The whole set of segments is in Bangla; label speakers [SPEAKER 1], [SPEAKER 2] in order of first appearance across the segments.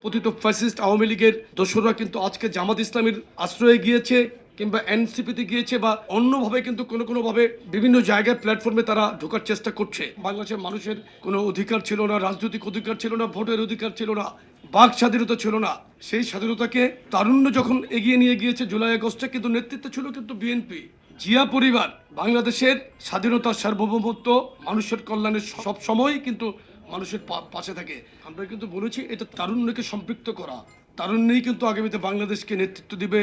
[SPEAKER 1] পতিত ফ্যাসিস্ট আওয়ামী লীগের দোসররা কিন্তু আজকে জামাত ইসলামের আশ্রয়ে গিয়েছে কিংবা এনসিপিতে গিয়েছে বা অন্যভাবে কিন্তু কোনোভাবে বিভিন্ন জায়গায় প্ল্যাটফর্মে তারা ঢোকার চেষ্টা করছে। বাংলাদেশের মানুষের কোনো অধিকার ছিল না, রাজনৈতিক অধিকার ছিল না, ভোটের অধিকার ছিল না, বাক স্বাধীনতা ছিল না। সেই স্বাধীনতাকে তারুণ্য যখন এগিয়ে নিয়ে গিয়েছে জুলাই আগস্টে, কিন্তু নেতৃত্ব ছিল কিন্তু বিএনপি। জিয়া পরিবার বাংলাদেশের স্বাধীনতা, সার্বভৌমত্ব, মানুষের কল্যাণের সব সময় কিন্তু মানুষের পাশে থাকে। আমরা কিন্তু বলেছি এটা তারুণ্যকে সম্পৃক্ত করা। তারুণ্যই কিন্তু আগামীতে বাংলাদেশকে নেতৃত্ব দিবে।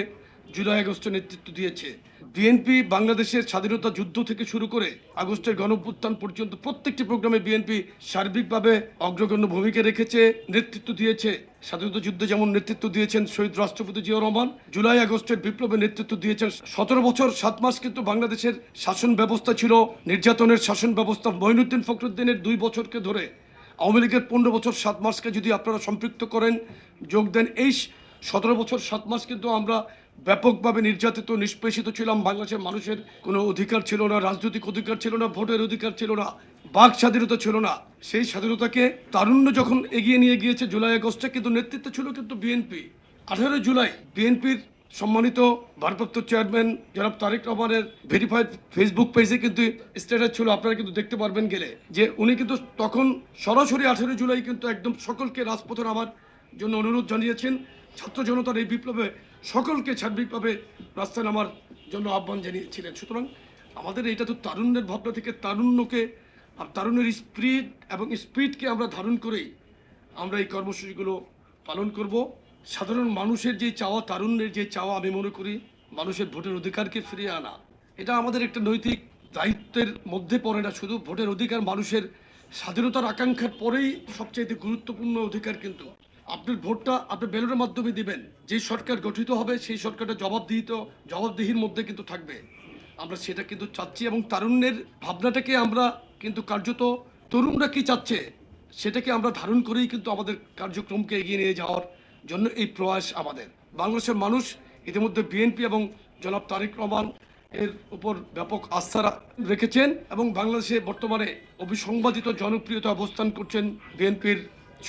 [SPEAKER 1] জুলাই আগস্টে নেতৃত্ব দিয়েছে বিএনপি। বাংলাদেশের স্বাধীনতা যুদ্ধ থেকে শুরু করে আগস্টের গণঅভ্যুত্থান পর্যন্ত প্রত্যেকটি প্রোগ্রামে বিএনপি সার্বিকভাবে অগ্রগণ্য ভূমিকা রেখেছে, নেতৃত্ব দিয়েছে। স্বাধীনতা যুদ্ধে যেমন নেতৃত্ব দিয়েছেন শহীদ রাষ্ট্রপতি জিয়াউর রহমান, জুলাই আগস্টের বিপ্লবে নেতৃত্ব দিয়েছেন। 17 বছর 7 মাস কিন্তু বাংলাদেশের শাসন ব্যবস্থা ছিল নির্যাতনের শাসন ব্যবস্থা। মঈনুদ্দিন ফখরুদ্দিনের 2 বছরকে ধরে আওয়ামী লীগের 15 বছর 7 মাসকে যদি আপনারা সম্পৃক্ত করেন, যোগ দেন, এই 17 বছর 7 মাস কিন্তু আমরা ব্যাপকভাবে নির্যাতিত, নিষ্পেষিত ছিলাম। বাংলাদেশের মানুষের কোনো অধিকার ছিল না, রাজনৈতিক অধিকার ছিল না, ভোটের অধিকার ছিল না, বাক স্বাধীনতা ছিল না। সেই স্বাধীনতাকে তারুণ্য যখন এগিয়ে নিয়ে গিয়েছে জুলাই আগস্টে, কিন্তু নেতৃত্ব ছিল কিন্তু বিএনপি। 18 জুলাই বিএনপির সম্মানিত ভারপ্রাপ্ত চেয়ারম্যান জনাব তারেক রহমানের ভেরিফাইড ফেসবুক পেজে কিন্তু স্ট্যাটাস ছিল, আপনারা কিন্তু দেখতে পারবেন গেলে, যে উনি কিন্তু তখন সরাসরি 18 জুলাই কিন্তু একদম সকলকে রাজপথে নামার জন্য অনুরোধ জানিয়েছেন। ছাত্র জনতার এই বিপ্লবে সকলকে সার্বিকভাবে রাস্তায় নামার জন্য আহ্বান জানিয়েছিলেন। সুতরাং আমাদের এটা তো তারুণ্যের ভাবনা থেকে, তারুণ্যকে আর তারুণ্যের স্পিরিট এবং স্পিডকে আমরা ধারণ করেই আমরা এই কর্মসূচিগুলো পালন করব। সাধারণ মানুষের যে চাওয়া, তারুণ্যের যে চাওয়া, আমি মনে করি মানুষের ভোটের অধিকারকে ফিরিয়ে আনা, এটা আমাদের একটা নৈতিক দায়িত্বের মধ্যে পড়ে না। শুধু ভোটের অধিকার, মানুষের স্বাধীনতার আকাঙ্ক্ষার পরেই সবচেয়ে গুরুত্বপূর্ণ অধিকার। কিন্তু আপনার ভোটটা আপনি ব্যালটের মাধ্যমে দিবেন। যে সরকার গঠিত হবে সেই সরকারটা জবাবদিহির মধ্যে কিন্তু থাকবে। আমরা সেটা কিন্তু চাচ্ছি, এবং তারুণ্যের ভাবনাটাকে আমরা কিন্তু কার্যত তরুণরা কি চাচ্ছে সেটাকে আমরা ধারণ করেই কিন্তু আমাদের কার্যক্রমকে এগিয়ে নিয়ে যাওয়ার জন্য এই প্রয়াস আমাদের। বাংলাদেশের মানুষ ইতিমধ্যে বিএনপি এবং জনাব তারেক রহমান এর উপর ব্যাপক আস্থা রেখেছেন, এবং বাংলাদেশে বর্তমানে অবিসংবাদিত জনপ্রিয়তা অবস্থান করছেন বিএনপির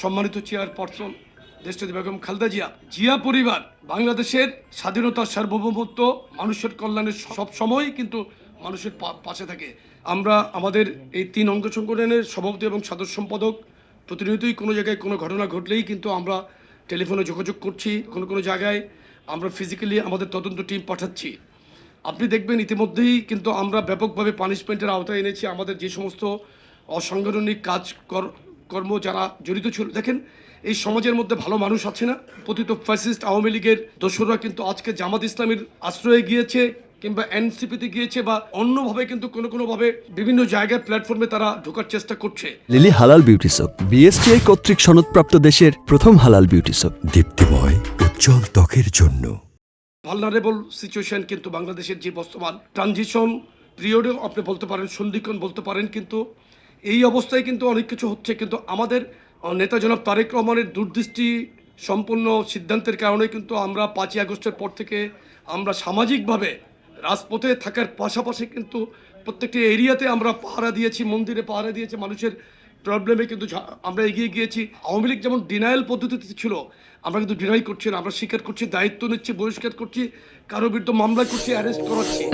[SPEAKER 1] সম্মানিত চেয়ারপারসন দেশনেত্রী বেগম খালেদা জিয়া। জিয়া পরিবার বাংলাদেশের স্বাধীনতা, সার্বভৌমত্ব, মানুষের কল্যাণের সব সময় কিন্তু মানুষের পাশে থাকে। আমরা আমাদের এই 3 অঙ্গ সংগঠনের সভাপতি এবং সাধারণ সম্পাদক প্রতিনিয়তই কোনো জায়গায় কোনো ঘটনা ঘটলেই কিন্তু আমরা টেলিফোনে যোগাযোগ করছি। কোনো জায়গায় আমরা ফিজিক্যালি আমাদের তদন্ত টিম পাঠাচ্ছি। আপনি দেখবেন ইতিমধ্যেই কিন্তু আমরা ব্যাপকভাবে পানিশমেন্টের আওতায় এনেছি আমাদের যে সমস্ত অসাংগঠনিক কর্ম যারা জড়িত ছিল। দেখেন, এই সমাজের মধ্যে ভালো মানুষ আছে না? পতিত ফ্যাসিস্ট আওয়ামী লীগের দোসররা কিন্তু আজকে জামাত ইসলামের আশ্রয়ে গিয়েছে কিংবা এনসিপিতে গিয়েছে বা অন্যভাবে কিন্তু কোনোভাবে বিভিন্ন জায়গায় প্ল্যাটফর্মে তারা ঢোকার চেষ্টা করছে।
[SPEAKER 2] লিলি হালাল বিউটি সোপ, বিএসটিআই কর্তৃক সনদপ্রাপ্ত দেশের প্রথম হালাল বিউটি সোপ, দীপ্তিময় উজ্জ্বল ত্বকের জন্য।
[SPEAKER 1] ভালনারেবল সিচুয়েশন কিন্তু বাংলাদেশের যে বর্তমান ট্রানজিশন পিরিয়ডেও আপনি বলতে পারেন, সন্ধিক্ষণ বলতে পারেন, কিন্তু এই অবস্থায় কিন্তু অনেক কিছু হচ্ছে। কিন্তু আমাদের নেতা জনাব তারেক রহমানের দূরদৃষ্টি সম্পন্ন সিদ্ধান্তের কারণে কিন্তু আমরা 5ই আগস্টের পর থেকে আমরা সামাজিকভাবে রাজপথে থাকার পাশাপাশি কিন্তু প্রত্যেকটি এরিয়াতে আমরা পাহারা দিয়েছি, মন্দিরে পাহারা দিয়েছি, মানুষের প্রবলেমে কিন্তু আমরা এগিয়ে গিয়েছি। আওয়ামী লীগ যেমন ডিনায়াল পদ্ধতিতে ছিল, আমরা কিন্তু ডিনাই করছি না, আমরা স্বীকার করছি, দায়িত্ব নিচ্ছি, বহিষ্কার করছি, কারো বিরুদ্ধে মামলা করছি, অ্যারেস্ট করাচ্ছি।